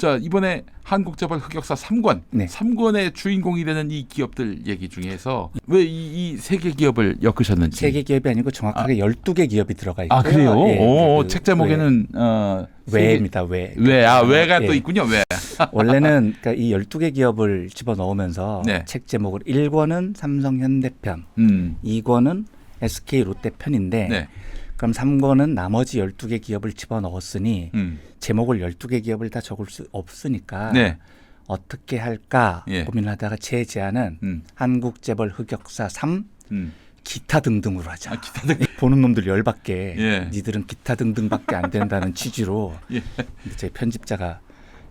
자, 이번에 한국재벌 흑역사 3권, 네. 3권의 주인공이 되는 이 기업들 얘기 중에서 왜 이 세 개 기업을 엮으셨는지. 세 개 기업이 아니고 정확하게 12개 기업이 들어가 있고요. 아, 그래요? 예, 오, 그 책 제목에는 외입니다. 외. 외가 예. 또 있군요. 외. 원래는 그러니까 이 12개 기업을 집어넣으면서 네. 책 제목을 1권은 삼성현대편, 2권은 SK 롯데편인데 네. 그럼 3권은 나머지 12개 기업을 집어넣었으니 제목을 12개 기업을 다 적을 수 없으니까 네. 어떻게 할까 예. 고민하다가 제 제안은 한국재벌 흑역사 3 기타 등등으로 하자. 아, 기타 등. 보는 놈들 열받게 예. 니들은 기타 등등밖에 안 된다는 취지로 예. 제 편집자가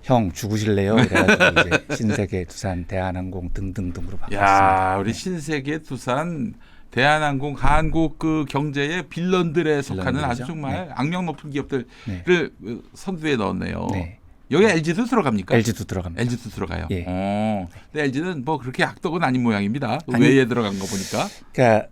형 죽으실래요? 그래가지고 이제 신세계, 두산, 대한항공 등등등으로 바꿨습니다. 야, 우리 신세계, 두산, 대한항공, 한국 그 경제의 빌런들에 속하는 아주 빌런들이죠. 정말 네. 악명 높은 기업들을 네. 선두에 넣었네요. 네. 여기 LG도 들어갑니까? LG도 들어갑니다. LG도 들어가요. 예. 근데 LG는 뭐 그렇게 악덕은 아닌 모양입니다. 아니, 외에 들어간 거 보니까. 그러니까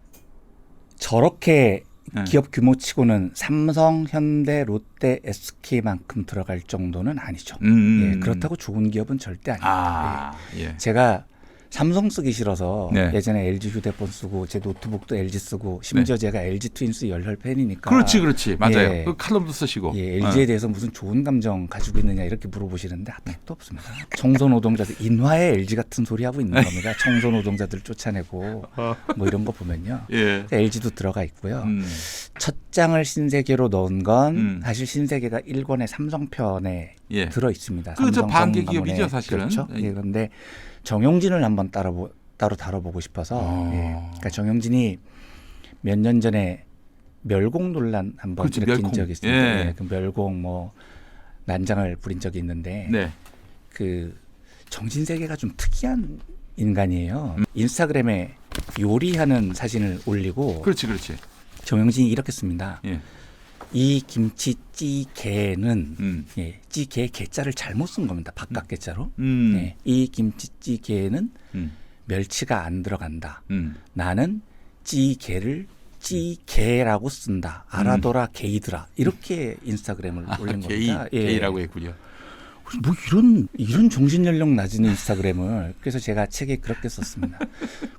저렇게 네. 기업 규모치고는 삼성, 현대, 롯데, SK만큼 들어갈 정도는 아니죠. 예, 그렇다고 좋은 기업은 절대 아닙니다. 아, 예. 예. 제가 삼성 쓰기 싫어서 네. 예전에 LG 휴대폰 쓰고 제 노트북도 LG 쓰고 심지어 제가 LG 트윈스 열혈 팬이니까 그렇지. 맞아요. 예. 그 칼럼도 쓰시고. 예, LG에 대해서 무슨 좋은 감정 가지고 있느냐 이렇게 물어보시는데 하나도 없습니다. 청소 노동자들 인화에 LG 같은 소리 하고 있는 겁니다. 청소 노동자들 쫓아내고 뭐 이런 거 보면요. 예. LG도 들어가 있고요. 음. 첫 장을 신세계로 넣은 건 사실 신세계가 1권의 삼성편에 예. 들어 있습니다. 그저 삼성 반개 정가문에. 기업이죠, 사실은. 그렇죠. 예, 그런데 정용진을 한번 따로 다뤄보고 싶어서 예. 그러니까 정용진이 몇 년 전에 멸공 논란 한번 그렇죠, 일으킨 멸공. 적이 있습니다. 예. 예, 그 멸공 뭐 난장을 부린 적이 있는데 네. 그 정신세계가 좀 특이한 인간이에요. 인스타그램에 요리하는 사진을 올리고 그렇지. 정영진이 이렇게 씁니다. 예. 이 김치찌개는 음. 찌개 개자를 잘못 쓴 겁니다. 바깥 개자로. 음. 예, 이 김치찌개는 음. 멸치가 안 들어간다. 음. 나는 찌개를 찌개라고 쓴다. 알아둬라 게이들아. 이렇게 인스타그램을 올린 겁니다. 게이라고 했군요. 뭐 이런 정신 연령 낮은 인스타그램을 그래서 제가 책에 그렇게 썼습니다.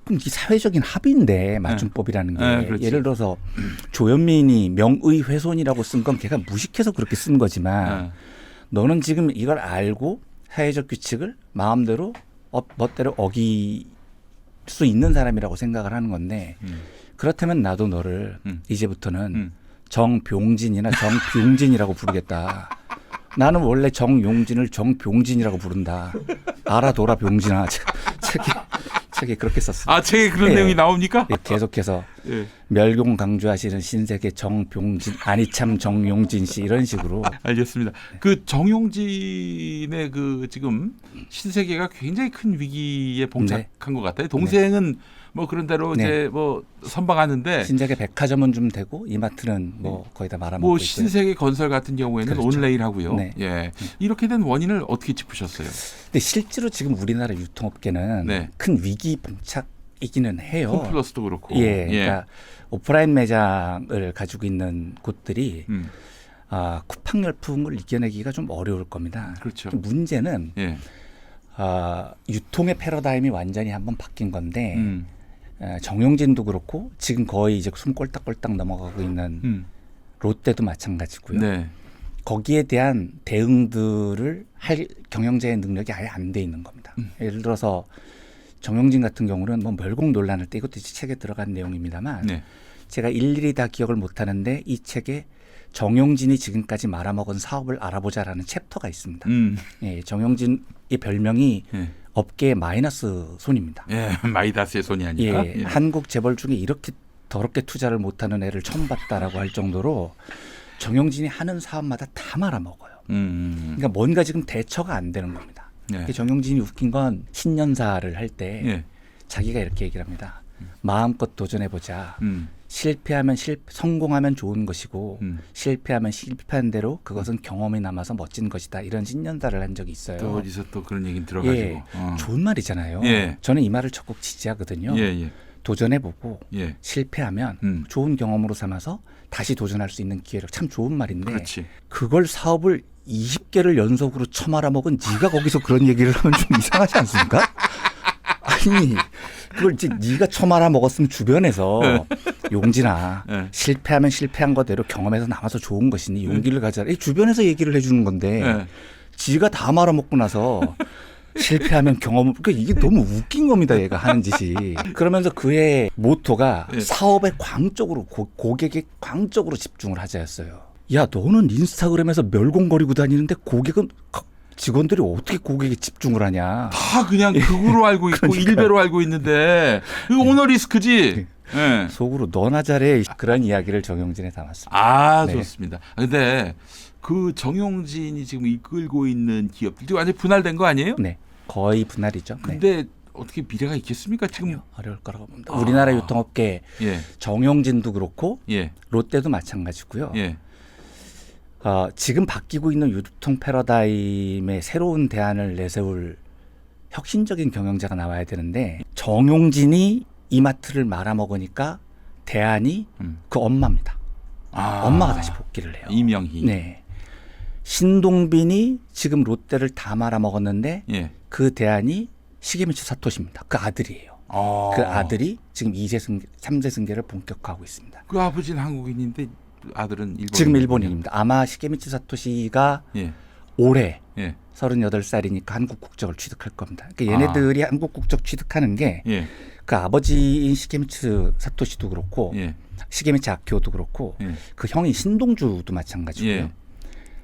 그럼 이 사회적인 합의인데 맞춤법이라는 게 그렇지. 예를 들어서 조현민이 명의훼손이라고 쓴 건 걔가 무식해서 그렇게 쓴 거지만 너는 지금 이걸 알고 사회적 규칙을 마음대로 멋대로 어길 수 있는 사람이라고 생각을 하는 건데 그렇다면 나도 너를 이제부터는 정병진이나 정병진이라고 부르겠다. 나는 원래 정용진을 정병진이라고 부른다. 알아둬라 병진아. 책에 그렇게 썼습니다. 아, 책에 그런 내용이 나옵니까? 예, 계속해서 예. 멸공 강조하시는 신세계 정병진 아니 참 정용진 씨 이런 식으로. 알겠습니다. 그 정용진의 그 지금 신세계가 굉장히 큰 위기에 봉착한 것 같아요. 동생은 뭐 그런 대로 이제 뭐 선방하는데 신세계 백화점은 좀 되고 이마트는 뭐 거의 다 말아먹고 뭐 있고요. 신세계 건설 같은 경우에는 그렇죠. 온레일 하고요. 네. 예. 이렇게 된 원인을 어떻게 짚으셨어요? 근데 실제로 지금 우리나라 유통업계는 네. 큰 위기 봉착이기는 해요. 홈플러스도 그렇고. 예, 그러니까 오프라인 매장을 가지고 있는 곳들이 쿠팡 열풍을 이겨내기가 좀 어려울 겁니다. 그렇죠. 문제는 예. 유통의 패러다임이 완전히 한번 바뀐 건데 정용진도 그렇고 지금 거의 이제 숨 꼴딱꼴딱 넘어가고 있는 롯데도 마찬가지고요. 네. 거기에 대한 대응들을 할 경영자의 능력이 아예 안 돼 있는 겁니다. 예를 들어서 정용진 같은 경우는 뭐 멸공 논란을 때 이것도 책에 들어간 내용입니다만 네. 제가 일일이 다 기억을 못하는데 이 책에 정용진이 지금까지 말아먹은 사업을 알아보자라는 챕터가 있습니다. 예, 정용진의 별명이 업계의 마이너스 손입니다. 예, 마이다스의 손이 아니라. 예, 한국 재벌 중에 이렇게 더럽게 투자를 못하는 애를 처음 봤다라고 할 정도로 정용진이 하는 사업마다 다 말아먹어요. 그러니까 뭔가 지금 대처가 안 되는 겁니다. 정용진이 웃긴 건 신년사를 할 때 자기가 이렇게 얘기를 합니다. 마음껏 도전해보자. 실패하면 성공하면 좋은 것이고 실패하면 실패한 대로 그것은 경험이 남아서 멋진 것이다. 이런 신년사를 한 적이 있어요. 또 어디서 또 그런 얘기는 들어가지고. 예, 좋은 말이잖아요. 저는 이 말을 적극 지지하거든요. 도전해보고 실패하면 좋은 경험으로 삼아서 다시 도전할 수 있는 기회를 참 좋은 말인데 그렇지. 그걸 사업을 20개를 연속으로 처말아 먹은 네가 거기서 그런 얘기를 하면 좀 이상하지 않습니까? 아니 그걸 이제 네가 처말아 먹었으면 주변에서 용진아 실패하면 실패한 거대로 경험에서 남아서 좋은 것이니 용기를 가져라. 주변에서 얘기를 해주는 건데 지가 다 말아먹고 나서 실패하면 경험, 그러니까 이게 너무 웃긴 겁니다. 얘가 하는 짓이. 그러면서 그의 모토가 사업의 광적으로 고객의 광적으로 집중을 하자였어요. 야 너는 인스타그램에서 멸공거리고 다니는데 고객은 직원들이 어떻게 고객에 집중을 하냐. 다 그냥 극으로 알고 있고 일배로 알고 있는데 이거 오너 리스크지. 네. 속으로 너나 잘해. 그런 이야기를 정용진에 담았습니다. 아 네. 좋습니다. 근데 그 정용진이 지금 이끌고 있는 기업들이 완전 히 분할된 거 아니에요? 네, 거의 분할이죠. 네. 근데 어떻게 미래가 있겠습니까? 지금 어려울 거라고 봅니다. 우리나라 유통업계 예. 정용진도 그렇고 예. 롯데도 마찬가지고요. 예. 지금 바뀌고 있는 유통 패러다임에 새로운 대안을 내세울 혁신적인 경영자가 나와야 되는데 정용진이 이마트를 말아먹으니까 대안이 그 엄마입니다. 엄마가 다시 복귀를 해요. 이명희. 네. 신동빈이 지금 롯데를 다 말아먹었는데 예. 그 대안이 시게미츠 사토시입니다. 그 아들이에요. 그 아들이 지금 2세 승계, 3세 승계를 본격화하고 있습니다. 그 아버지는 한국인인데 아들은 일본인. 지금 일본인입니다. 아마 시게미츠 사토시가 예. 올해 예. 38살이니까 한국 국적을 취득할 겁니다. 그러니까 얘네들이 한국 국적 취득하는 게 그 예. 아버지인 시게미츠 사토시도 그렇고 예. 시게미츠 아키오도 그렇고 예. 그 형인 신동주도 마찬가지고요. 예.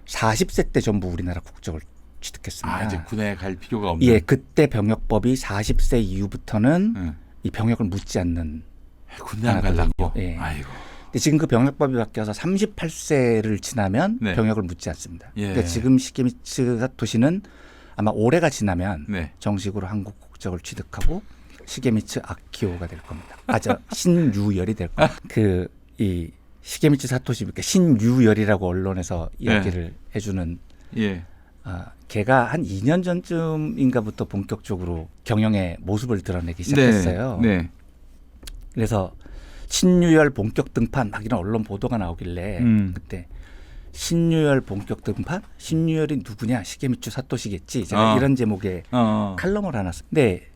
40세 때 전부 우리나라 국적을 취득했습니다. 이제 군에 갈 필요가 없는. 예, 그때 병역법이 40세 이후부터는 예. 이 병역을 묻지 않는. 군대 안 가려고. 예. 아이고. 근데 지금 그 병역법이 바뀌어서 38세를 지나면 네. 병역을 묻지 않습니다. 예. 그러니까 지금 시게미츠 사토시는 아마 올해가 지나면 네. 정식으로 한국 국적을 취득하고 시게미츠 아키오가 될 겁니다. 신유열이 될 겁니다. 이 시게미츠 사토시, 그러니까 신유열이라고 언론에서 이야기를 해주는 예. 걔가 한 2년 전쯤인가부터 본격적으로 경영의 모습을 드러내기 시작했어요. 네. 그래서 신유열 본격 등판 막 이런 언론 보도가 나오길래 그때 신유열 본격 등판? 신유열이 누구냐? 시게미츠 사토시겠지. 제가 이런 제목의 칼럼을 하나 썼는데 근데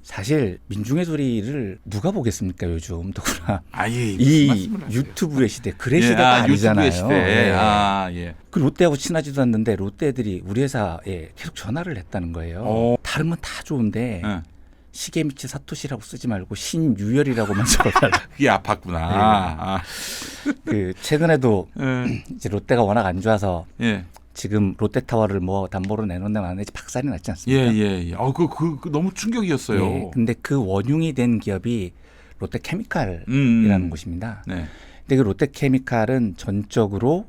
사실 민중의 소리를 누가 보겠습니까 요즘 누구나. 이 유튜브의 시대, 글의 시대가 아니잖아요. 유튜브의 시대. 네. 예. 그 롯데하고 친하지도 않는데 롯데 애들이 우리 회사에 계속 전화를 했다는 거예요. 다른 건 다 좋은데 시게미츠 사토시라고 쓰지 말고 신유열이라고만 적어달라. 그게 아팠구나. 그 최근에도 이제 롯데가 워낙 안 좋아서 예. 지금 롯데타워를 뭐 담보로 내놓는 안에 박살이 났지 않습니까? 예. 그 너무 충격이었어요. 예, 근데 그 원흉이 된 기업이 롯데케미칼이라는 곳입니다. 네. 근데 그 롯데케미칼은 전적으로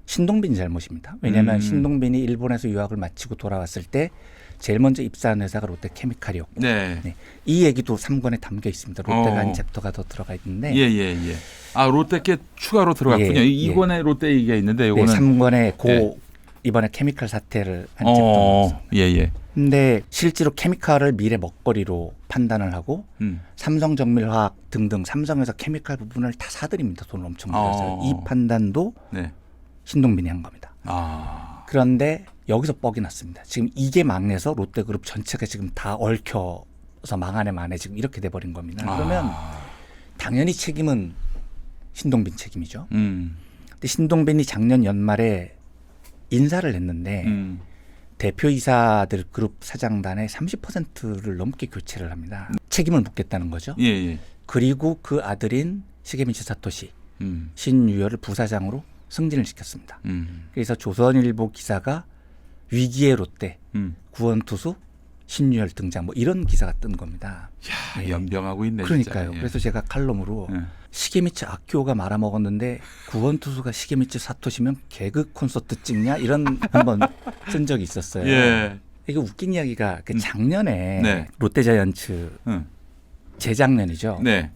신동빈 잘못입니다. 왜냐하면 신동빈이 일본에서 유학을 마치고 돌아왔을 때 제일 먼저 입사한 회사가 롯데케미칼이었고 네. 네. 이 얘기도 3권에 담겨 있습니다. 롯데가 한 챕터가 더 들어가 있는데 예. 롯데께 추가로 들어갔군요. 이번에 롯데 얘기가 있는데 이거는 3권에 이번에 케미칼 사태를 한 챕터가 예. 근데 실제로 케미칼을 미래 먹거리로 판단을 하고 삼성정밀화학 등등 삼성에서 케미칼 부분을 다 사들입니다. 돈을 엄청 들여서 이 판단도 신동빈이 한 겁니다. 그런데 여기서 뻑이 났습니다. 지금 이게 망해서 롯데그룹 전체가 지금 다 얽혀서 망하네 만에 지금 이렇게 돼버린 겁니다. 그러면 당연히 책임은 신동빈 책임이죠. 근데 신동빈이 작년 연말에 인사를 했는데 대표이사들 그룹 사장단의 30%를 넘게 교체를 합니다. 책임을 묻겠다는 거죠. 예. 그리고 그 아들인 시게미츠 사토시 신유열을 부사장으로 승진을 시켰습니다. 그래서 조선일보 기사가 위기의 롯데 구원투수 신유열 등장 뭐 이런 기사가 뜬 겁니다. 야, 연병하고 있네. 그러니까요. 진짜. 그래서 제가 칼럼으로 시게미츠 아키오가 말아먹었는데 구원투수가 시게미츠 사토시면 개그 콘서트 찍냐 이런 한번 쓴 적이 있었어요. 예. 이게 웃긴 이야기가 그 작년에 롯데자이언츠 재작년이죠. 네.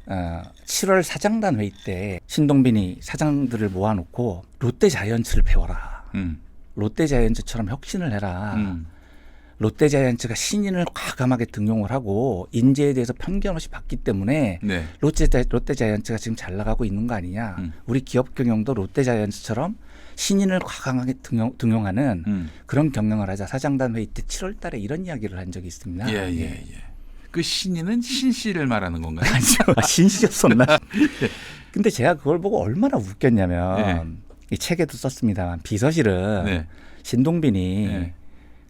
7월 사장단 회의 때 신동빈이 사장들을 모아놓고 롯데자이언츠를 배워라. 롯데자이언츠처럼 혁신을 해라. 롯데자이언츠가 신인을 과감하게 등용을 하고 인재에 대해서 편견 없이 봤기 때문에 네. 롯데자이언츠가 지금 잘 나가고 있는 거 아니냐. 우리 기업 경영도 롯데자이언츠처럼 신인을 과감하게 등용하는 그런 경영을 하자. 사장단 회의 때 7월 달에 이런 이야기를 한 적이 있습니다. 예. 그 신인은 신씨를 말하는 건가요? 아니요. 신시였었나? 근데 제가 그걸 보고 얼마나 웃겼냐면 이 책에도 썼습니다만 비서실은 네. 신동빈이 네.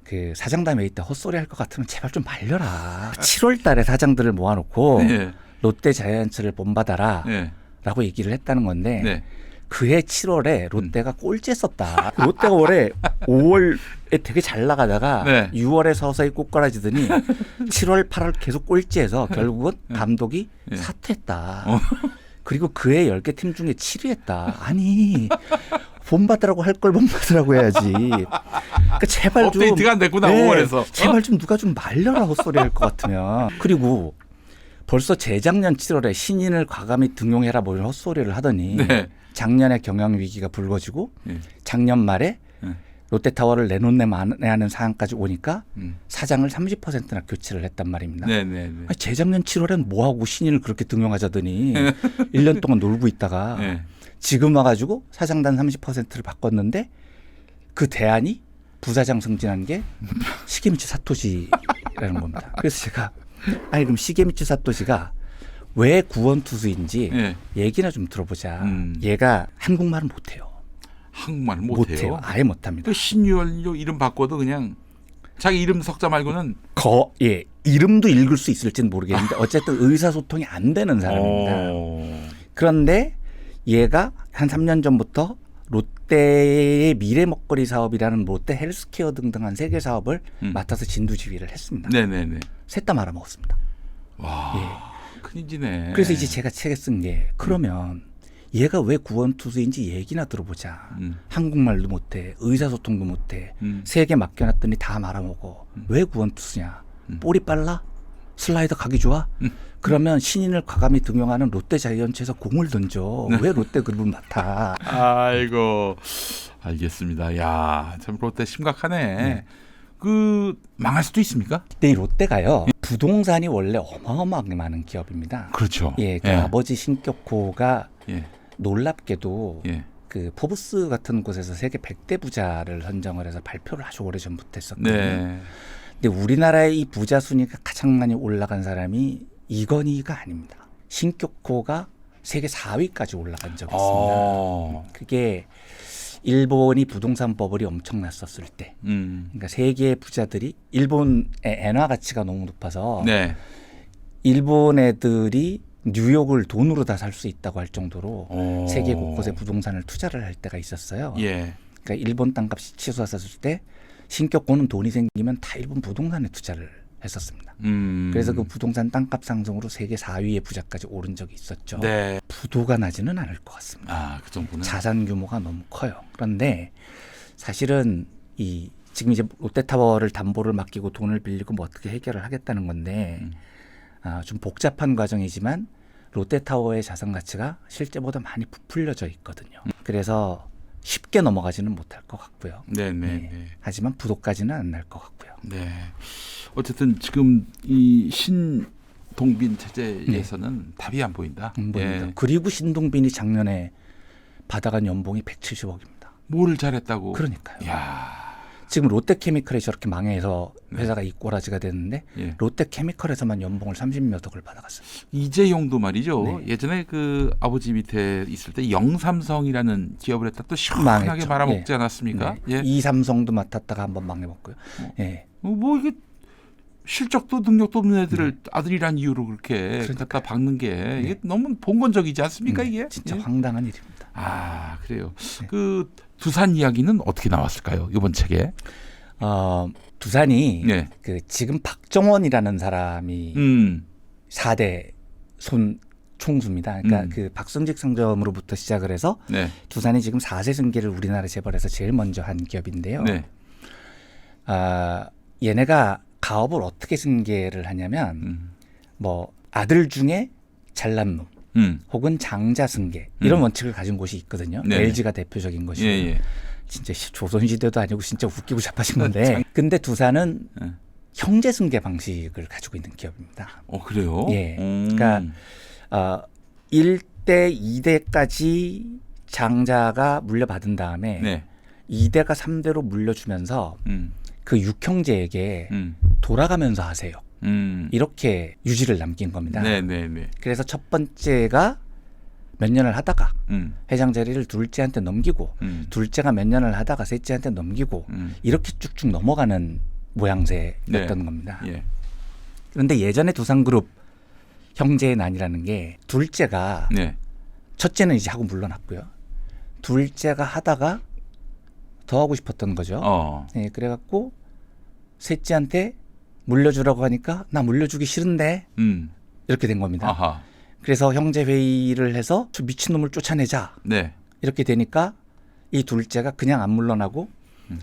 그 사장단 회의 때 헛소리 할 것 같으면 제발 좀 말려라. 7월 달에 사장들을 모아놓고 네. 롯데자이언츠를 본받아라 네. 라고 얘기를 했다는 건데 네. 그해 7월에 롯데가 꼴찌했었다. 롯데가 올해 5월에 되게 잘 나가다가 네. 6월에 서서히 꼬꾸라지더니 7월, 8월 계속 꼴찌해서 결국은 감독이 네. 사퇴했다. 그리고 그해 10개 팀 중에 7위 했다. 아니 본받으라고 할 걸 본받으라고 해야지. 그러니까 제발 좀 업데이트가 안 됐구나 5월에서. 제발 좀 누가 좀 말려라 헛소리 할 것 같으면. 그리고 벌써 재작년 7월에 신인을 과감히 등용해라 뭐 이런 헛소리를 하더니 네. 작년에 경영 위기가 불거지고 네. 작년 말에 네. 롯데타워를 내놓는 상황까지 오니까 음. 사장을 30%나 교체를 했단 말입니다. 네네. 아니, 재작년 7월엔 뭐하고 신인을 그렇게 등용하자더니 1년 동안 놀고 있다가 네. 지금 와가지고 사장단 30%를 바꿨는데 그 대안이 부사장 승진한 게 시게미치 사토시라는 겁니다. 그래서 제가 아니 그럼 시게미치 사토시가 왜 구원투수인지 네. 얘기나 좀 들어보자. 음. 얘가 한국말은 못해요. 한국말 못해요. 아예 못합니다. 그 신유열로 이름 바꿔도 그냥 자기 이름 석자 말고는 예, 이름도 읽을 수 있을지는 모르겠는데 어쨌든 의사소통이 안 되는 사람입니다. 그런데 얘가 한 3년 전부터 롯데의 미래 먹거리 사업이라는 롯데 헬스케어 등등 한 3개 사업을 맡아서 진두지휘를 했습니다. 네네네. 셋 다 말아먹었습니다. 와, 큰일이네. 그래서 이제 제가 책에 쓴 게 그러면 얘가 왜 구원투수인지 얘기나 들어보자. 한국말도 못해, 의사소통도 못해, 3개 맡겨놨더니 다 말아먹어. 왜 구원투수냐? 볼이 빨라? 슬라이더 가기 좋아? 그러면 신인을 과감히 등용하는 롯데자이언츠에서 공을 던져. 왜 롯데 그룹을 맡아? 아이고, 알겠습니다. 야, 참 롯데 심각하네. 그 망할 수도 있습니까? 근데 이 롯데가요. 부동산이 원래 어마어마하게 많은 기업입니다. 그렇죠. 예, 그 아버지 신격호가 예. 놀랍게도 예. 그 포브스 같은 곳에서 세계 100대 부자를 선정을 해서 발표를 아주 오래전부터 했었거든요. 네. 근데 우리나라의 이 부자 순위가 가장 많이 올라간 사람이 이건희가 아닙니다. 신격호가 세계 4위까지 올라간 적이 있습니다. 그게 일본이 부동산 버블이 엄청났었을 때, 그러니까 세계 부자들이 일본의 엔화 가치가 너무 높아서 네. 일본 애들이 뉴욕을 돈으로 다 살 수 있다고 할 정도로 세계 곳곳에 부동산을 투자를 할 때가 있었어요. 예. 그러니까 일본 땅값이 치솟았을 때 신격호는 돈이 생기면 다 일본 부동산에 투자를 했었습니다. 그래서 그 부동산 땅값 상승으로 세계 4위의 부자까지 오른 적이 있었죠. 네. 부도가 나지는 않을 것 같습니다. 아, 그 정도는. 자산 규모가 너무 커요. 그런데 사실은 이 지금 이제 롯데타워를 담보를 맡기고 돈을 빌리고 뭐 어떻게 해결을 하겠다는 건데 좀 복잡한 과정이지만 롯데타워의 자산 가치가 실제보다 많이 부풀려져 있거든요. 그래서 쉽게 넘어가지는 못할 것 같고요. 네네. 네. 하지만 부도까지는 안 날 것 같고요. 네. 어쨌든 지금 이 신동빈 체제에서는 답이 안 보인다. 예. 그리고 신동빈이 작년에 받아간 연봉이 170억입니다. 뭐를 잘했다고? 그러니까요. 야. 지금 롯데케미컬이 저렇게 망해서 회사가 이 꼬라지가 됐는데 예. 롯데케미컬에서만 연봉을 30몇 억을 받아갔어요. 이재용도 말이죠. 네. 예전에 그 아버지 밑에 있을 때 영삼성이라는 기업을 했다 또 시원하게 망했죠. 말아먹지 않았습니까? 네. 예. 이삼성도 맡았다가 한번 망해먹고요. 예. 뭐 이게 실적도 능력도 없는 애들을 아들이란 이유로 그렇게 갖다 박는 게 이게 너무 봉건적이지 않습니까 이게? 진짜 예. 황당한 일입니다. 아 그래요. 네. 그 두산 이야기는 어떻게 나왔을까요? 이번 책에? 두산이 네. 그 지금 박정원이라는 사람이 4대 손 총수입니다. 그러니까 그 박성직 상점으로부터 시작을 해서 네. 두산이 지금 4세 승계를 우리나라 재벌에서 제일 먼저 한 기업인데요. 네. 얘네가 가업을 어떻게 승계를 하냐면 뭐 아들 중에 잘난 놈 혹은 장자 승계 이런 원칙을 가진 곳이 있거든요. 네. LG가 대표적인 것이고 예, 예. 진짜 조선시대도 아니고 진짜 웃기고 자빠진 건데 근데 두산은 네. 형제 승계 방식을 가지고 있는 기업입니다. 그래요? 예. 그러니까 1대, 2대까지 장자가 물려받은 다음에 네. 2대가 3대로 물려주면서 그 6형제에게 돌아가면서 하세요. 이렇게 유지를 남긴 겁니다. 네, 네, 네. 그래서 첫 번째가 몇 년을 하다가 회장 자리를 둘째한테 넘기고 둘째가 몇 년을 하다가 셋째한테 넘기고 이렇게 쭉쭉 넘어가는 모양새였던 네. 겁니다. 예. 그런데 예전에 두산그룹 형제의 난이라는 게 둘째가 네. 첫째는 이제 하고 물러났고요. 둘째가 하다가 더 하고 싶었던 거죠. 네, 그래갖고 셋째한테 물려주라고 하니까 나 물려주기 싫은데 이렇게 된 겁니다. 아하. 그래서 형제 회의를 해서 저 미친놈을 쫓아내자. 네. 이렇게 되니까 이 둘째가 그냥 안 물러나고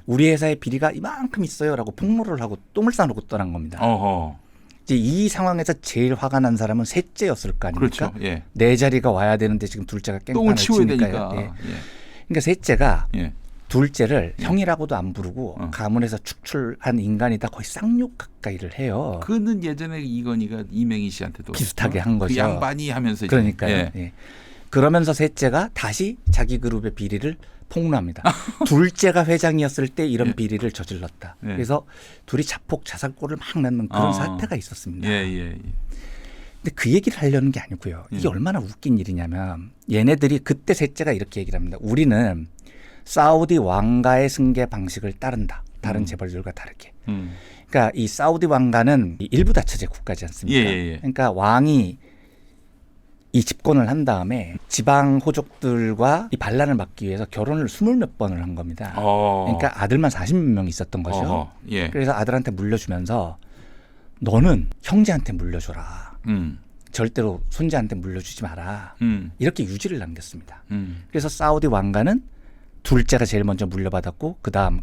우리 회사의 비리가 이만큼 있어요라고 폭로를 하고 똥을 싸놓고 떠난 겁니다. 어허. 이제 이 상황에서 제일 화가 난 사람은 셋째였을 거 아닙니까? 그렇죠. 예. 내 자리가 와야 되는데 지금 둘째가 똥을 깽판을 치워야 치니까요. 되니까. 예. 그러니까 셋째가 예. 둘째를 형이라고도 안 부르고 가문에서 축출한 인간이다 거의 쌍욕 가까이를 해요. 그는 예전에 이건희가 이명희 씨한테도 비슷하게 한 거죠. 그 양반이 하면서 이제. 그러니까요. 예. 예. 그러면서 셋째가 다시 자기 그룹의 비리를 폭로합니다. 둘째가 회장이었을 때 이런 비리를 저질렀다. 예. 그래서 둘이 자폭 자살골을 막 낳는 그런 사태가 있었습니다. 예, 예, 예. 근데 그 얘기를 하려는 게 아니고요. 이게 얼마나 웃긴 일이냐면 얘네들이 그때 셋째가 이렇게 얘기를 합니다. 우리는 사우디 왕가의 승계 방식을 따른다. 다른 재벌들과 다르게. 그러니까 이 사우디 왕가는 일부 다처제 국가지 않습니까? 예, 예, 예. 그러니까 왕이 이 집권을 한 다음에 지방 호족들과 이 반란을 막기 위해서 결혼을 20몇 번을 한 겁니다. 그러니까 아들만 40몇 명 있었던 거죠. 예. 그래서 아들한테 물려주면서 너는 형제한테 물려줘라. 절대로 손자한테 물려주지 마라. 이렇게 유지를 남겼습니다. 그래서 사우디 왕가는 둘째가 제일 먼저 물려받았고 그다음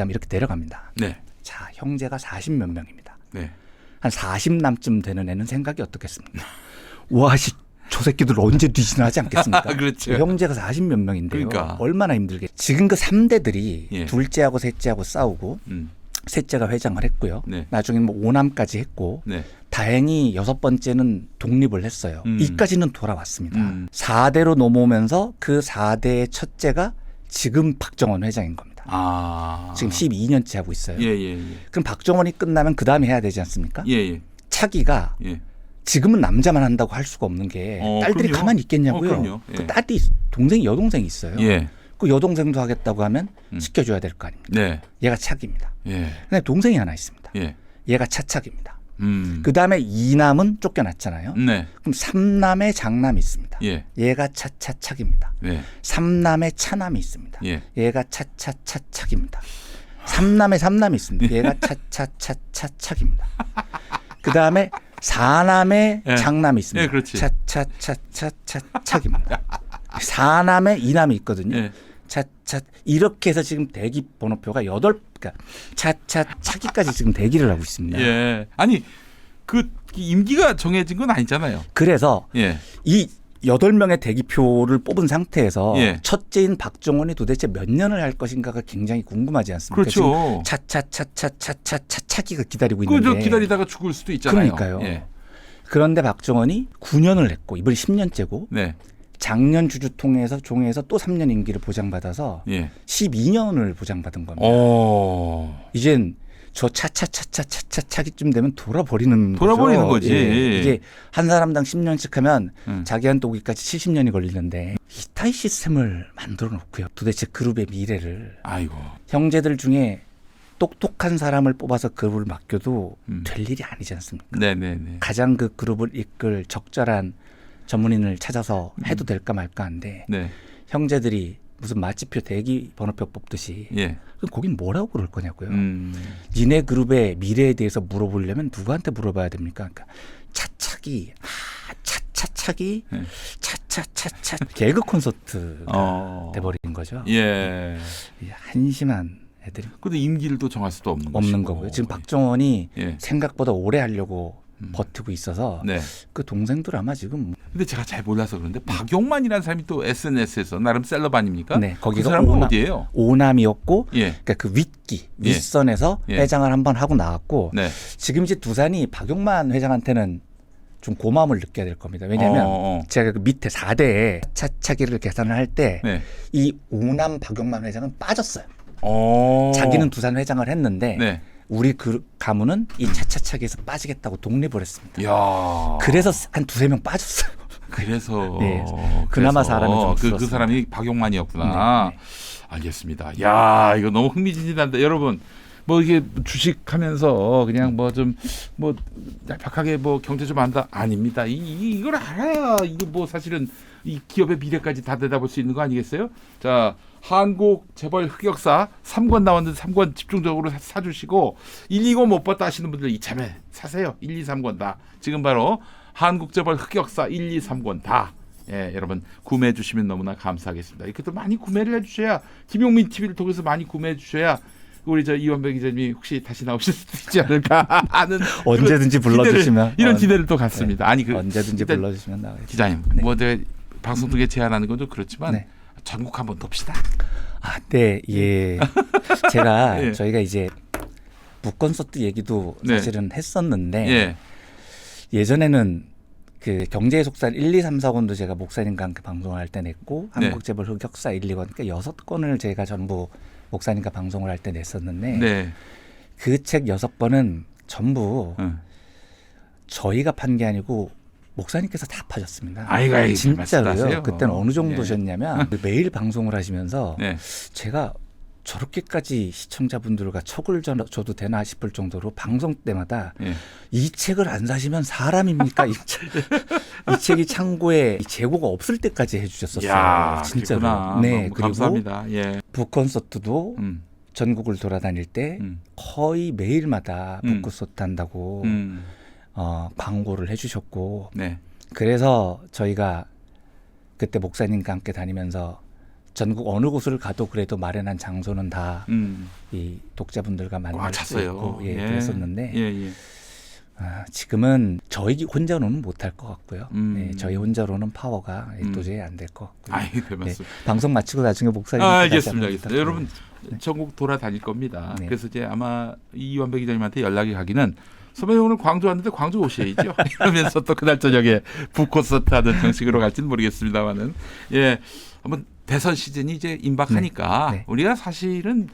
이렇게 내려갑니다. 네. 자, 형제가 40몇 명입니다. 네. 한 40남쯤 되는 애는 생각이 어떻겠습니까? 와, 저 새끼들 언제 뒤지나 하지 않겠습니까? 그렇죠. 형제가 40몇 명인데요. 그러니까. 얼마나 힘들게. 지금 그 3대들이 예. 둘째하고 셋째하고 싸우고 셋째가 회장을 했고요. 네. 나중에는 뭐 5남까지 했고 네. 다행히 6번째는 독립을 했어요. 이까지는 돌아왔습니다. 4대로 넘어오면서 그 4대의 첫째가 지금 박정원 회장인 겁니다. 아. 지금 12년째 하고 있어요. 예, 예, 예. 그럼 박정원이 끝나면 그 다음에 해야 되지 않습니까? 예, 예. 차기가 예. 지금은 남자만 한다고 할 수가 없는 게 딸들이 그럼요. 가만히 있겠냐고요. 그럼요. 예. 그 딸이 동생이 여동생이 있어요. 예. 그 여동생도 하겠다고 하면 시켜줘야 될 거 아닙니까? 네. 얘가 차기입니다. 예. 근데 동생이 하나 있습니다. 예. 얘가 차차기입니다. 그 다음에 2남은 쫓겨났잖아요. 네. 그럼 3남의 장남이 있습니다. 예. 얘가 차차차기입니다. 네. 3남의 차남이 있습니다. 예. 얘가 차차차차차기입니다. 3남의 삼남이 있습니다. 얘가 차차차차차차기입니다. 그 다음에 4남의 예. 장남이 있습니다. 예, 그렇지. 차차차차차차기입니다. 4남의 2남이 있거든요. 예. 차차 이렇게 해서 지금 대기 번호표가 8, 그러니까 차차차기까지 지금 대기를 하고 있습니다. 예. 아니 그 임기가 정해진 건 아니잖아요. 그래서 예. 이 8명의 대기표를 뽑은 상태에서 예. 첫째인 박정원이 도대체 몇 년을 할 것인가가 굉장히 궁금하지 않습니까? 그렇죠. 차차차차차차차기가 기다리고 있는데. 그저 기다리다가 죽을 수도 있잖아요. 그러니까요. 예. 그런데 박정원이 9년을 했고 이번이 10년째고 네. 작년 주주통해에서 종회에서 또 3년 임기를 보장받아서 예. 12년을 보장받은 겁니다. 이젠 저 차차차차차차기쯤 되면 돌아버리는 거지. 예. 이게 한 사람당 10년씩 하면 자기한테 오기까지 70년이 걸리는데 이타이 시스템을 만들어 놓고요. 도대체 그룹의 미래를 아이고. 형제들 중에 똑똑한 사람을 뽑아서 그룹을 맡겨도 될 일이 아니지 않습니까? 네네네. 가장 그 그룹을 이끌 적절한 전문인을 찾아서 해도 될까 말까 한데 네. 형제들이 무슨 마치표 대기 번호표 뽑듯이 예. 그럼 거긴 뭐라고 그럴 거냐고요. 니네 그룹의 미래에 대해서 물어보려면 누구한테 물어봐야 됩니까? 그러니까 차차기, 차차차기, 네. 차차차차 개그 콘서트가 돼버린 거죠. 예. 한심한 애들이 근데 임기를 또 정할 수도 없는 없는 것이고. 거고요. 지금 박정원이 예. 생각보다 오래 하려고 버티고 있어서 네. 그 동생들 아마 지금 근데 제가 잘 몰라서 그런데 박용만이라는 사람이 또 SNS에서 나름 셀럽 아닙니까? 네, 그 거기가 사람은 어디예요? 오남이었고 예. 그러니까 그 윗기 예. 윗선에서 예. 회장을 한번 하고 나왔고 네. 지금 이제 두산이 박용만 회장한테는 좀 고마움을 느껴야 될 겁니다. 왜냐하면 제가 그 밑에 4대에 차차기를 계산을 할 때 이 네. 오남 박용만 회장은 빠졌어요. 어. 자기는 두산 회장을 했는데 네. 우리 그 가문은 이 차차차기에서 빠지겠다고 독립을 했습니다. 야. 그래서 한 두세 명 빠졌어요. 그래서 네. 그나마 사람이 좀 그 줄었습니다. 사람이 박용만이었구나. 네, 네. 알겠습니다. 야, 이거 너무 흥미진진한데 여러분. 뭐 이게 주식하면서 그냥 뭐 좀 뭐 얄팍하게 뭐 경제 좀 안다 아닙니다. 이걸 알아야 이거 뭐 사실은 이 기업의 미래까지 다 내다볼 수 있는 거 아니겠어요? 자, 한국 재벌 흑역사 3권 나왔는데 3권 집중적으로 사주시고 1, 2권 못 봤다 하시는 분들 이참에 사세요. 1, 2, 3권 다. 지금 바로 한국 재벌 흑역사 1, 2, 3권 다. 예, 여러분 구매해 주시면 너무나 감사하겠습니다. 이렇게 또 많이 구매를 해 주셔야 김용민 TV를 통해서 많이 구매해 주셔야 우리 저 이완배 기자님이 혹시 다시 나오실 수도 있지 않을까 하는 언제든지 불러주시면 이런 기대를 또 갖습니다. 네. 아니 그 언제든지 일단 불러주시면 나와요. 기자님, 네. 뭐 제가 방송 중에 제안하는 건 좀 그렇지만 네. 전국 한번 돕시다. 아, 네, 예. 제가 예. 저희가 이제 북콘서트 얘기도 네. 사실은 했었는데 예, 예전에는 그 경제의 속살 1, 2, 3, 4권도 제가 목사님과 함께 방송을 할 때 냈고 네. 한국재벌 흑역사 1, 2권 그러니까 6권을 제가 전부 목사님과 방송을 할 때 냈었는데 네, 그 책 6권은 전부 응. 저희가 판 게 아니고 목사님께서 다 파셨습니다. 아이고, 진짜로요. 말씀하세요. 그때는 어느 정도셨냐면 예. 매일 방송을 하시면서 네. 제가 저렇게까지 시청자분들과 척을 줘도 되나 싶을 정도로 방송 때마다 예. 이 책을 안 사시면 사람입니까? 이 책이 창고에 재고가 없을 때까지 해주셨었어요. 야, 진짜로. 그랬구나. 네, 너무 그리고 감사합니다. 예, 북콘서트도 음, 전국을 돌아다닐 때 거의 매일마다 북콘서트 한다고 광고를 해주셨고 네, 그래서 저희가 그때 목사님과 함께 다니면서 전국 어느 곳을 가도 그래도 마련한 장소는 다 이 독자분들과 만날 수 찼어요. 있고 그랬었는데 예, 예. 지금은 저희 혼자로는 못할 것 같고요. 네, 저희 혼자로는 파워가 도저히 안 될 것 같고요. 아이, 별 말씀. 방송 마치고 나중에 목사님 알겠습니다. 알겠습니다. 여러분 전국 돌아다닐 겁니다. 네. 그래서 이제 아마 이완배 기자님한테 연락이 가기는 선배님 오늘 광주 왔는데 광주 오셔야죠. 이러면서 또 그날 저녁에 북콘서트 하는 형식으로 갈지는 모르겠습니다만은 예, 한번 대선 시즌이 이제 임박하니까 네. 네. 우리가 사실은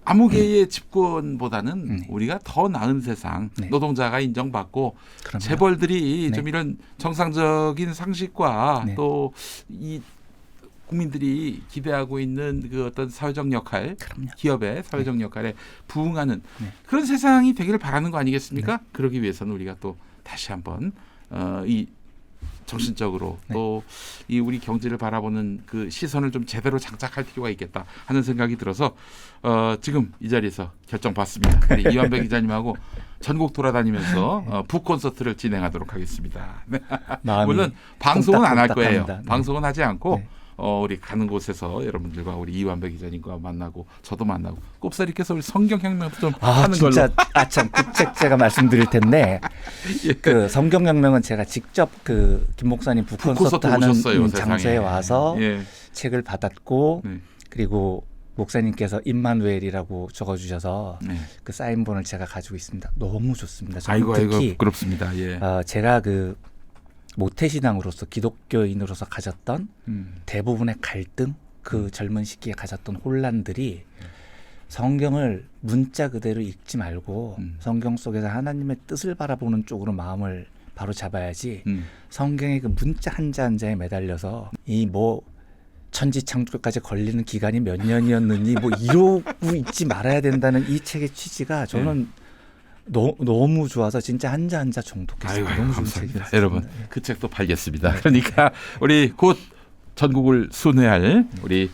아무 개의 집권보다는 우리가 더 나은 세상, 네. 노동자가 인정받고 그럼요. 재벌들이 네. 좀 이런 정상적인 상식과 네. 또 이 국민들이 기대하고 있는 그 어떤 사회적 역할, 그럼요. 기업의 사회적 역할에 부응하는 네. 그런 세상이 되기를 바라는 거 아니겠습니까? 그러기 위해서는 우리가 또 다시 한번 이 정신적으로 네. 또 이 우리 경제를 바라보는 그 시선을 좀 제대로 장착할 필요가 있겠다 하는 생각이 들어서 지금 이 자리에서 결정받습니다. 우리 이완배 기자님하고 전국 돌아다니면서 북콘서트를 진행하도록 하겠습니다. 네. 물론 방송은 안 할 거예요. 꼼딱꼼딱합니다. 네. 방송은 하지 않고 네. 우리 가는 곳에서 여러분들과 우리 이완배 기자님과 만나고 저도 만나고 꼽사리 껴서 우리 성경혁명도 좀 하는 진짜 걸로. 참 그 책 제가 말씀드릴 텐데 예. 그 성경혁명은 제가 직접 그 김 목사님 북콘서트 하는 오셨어요, 장소에 세상에. 와서 예. 책을 받았고 네. 그리고 목사님께서 임마누엘이라고 적어주셔서 네. 그 사인본을 제가 가지고 있습니다. 너무 좋습니다. 저는 아이고 특히 부끄럽습니다. 예. 제가 그 모태신앙으로서 기독교인으로서 가졌던 대부분의 갈등, 그 젊은 시기에 가졌던 혼란들이 성경을 문자 그대로 읽지 말고 성경 속에서 하나님의 뜻을 바라보는 쪽으로 마음을 바로 잡아야지 성경의 그 문자 한자 한자에 매달려서 이 뭐 천지창조까지 걸리는 기간이 몇 년이었느니 뭐 이러고 있지 말아야 된다는 이 책의 취지가 저는 너무 좋아서 진짜 한자 한자 정독했어요. 너무 좋은 책이었습니다. 여러분 그 책도 팔겠습니다. 그러니까 우리 곧 전국을 순회할 우리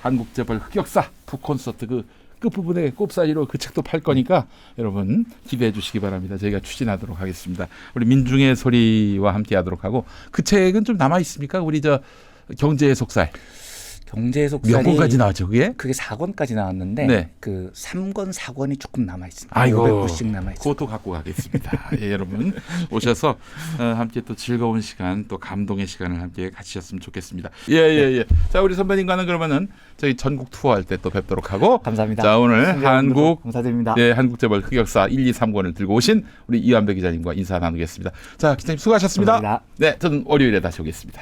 한국재벌 흑역사 북콘서트 그 끝부분에 꼽사리로 그 책도 팔 거니까 여러분 기대해 주시기 바랍니다. 저희가 추진하도록 하겠습니다. 우리 민중의 소리와 함께 하도록 하고 그 책은 좀 남아 있습니까? 우리 저 경제의 속살. 경제 몇 속살이 권까지 나왔죠, 그게? 그게 4권까지 나왔는데 네. 그 3권, 4권이 조금 남아 있습니다. 아이고, 500부씩 남아 있습니다. 그것도 갖고 가겠습니다. 예, 여러분 오셔서 함께 또 즐거운 시간, 또 감동의 시간을 함께 가지셨으면 좋겠습니다. 예. 자, 우리 선배님과는 그러면은 저희 전국 투어할 때 또 뵙도록 하고. 감사합니다. 자, 오늘 한국 감사드립니다. 예, 한국재벌 흑역사 1, 2, 3권을 들고 오신 우리 이완배 기자님과 인사 나누겠습니다. 자, 기자님 수고하셨습니다. 감사합니다. 네, 저는 월요일에 다시 오겠습니다.